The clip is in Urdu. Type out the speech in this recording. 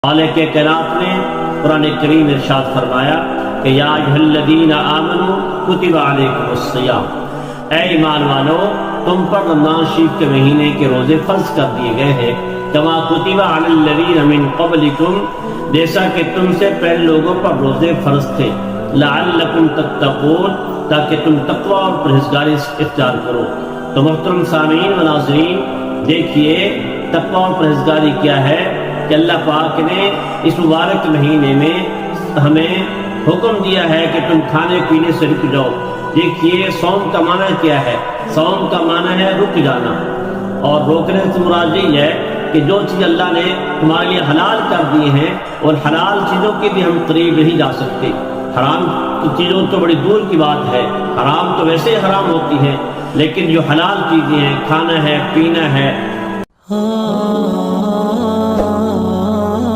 خالق کائنات نے قرآن کریم ارشاد فرمایا کہ یا ایھا الذین آمنوا کتب علیکم الصیام، اے ایمان والو تم پر رمضان شریف کے مہینے کے روزے فرض کر دیے گئے ہیں، کما کتب علی الذین من قبلکم، جیسا کہ تم سے پہلے لوگوں پر روزے فرض تھے، لعلکم تتقون، تاکہ تم تقوی اور پرہیزگاری اختیار کرو۔ تو محترم سامعین و ناظرین، دیکھیے تقوی اور پرہیزگاری کیا ہے کہ اللہ پاک نے اس مبارک مہینے میں ہمیں حکم دیا ہے کہ تم کھانے پینے سے رک جاؤ۔ دیکھیے صوم کا معنی کیا ہے؟ صوم کا معنی ہے رک جانا، اور روکنے سے مراد یہ ہے کہ جو چیز اللہ نے تمہارے لیے حلال کر دی ہیں اور حلال چیزوں کے بھی ہم قریب نہیں جا سکتے، حرام چیزوں تو بڑی دور کی بات ہے، حرام تو ویسے ہی حرام ہوتی ہے، لیکن جو حلال چیزیں ہیں، کھانا ہے، پینا ہے،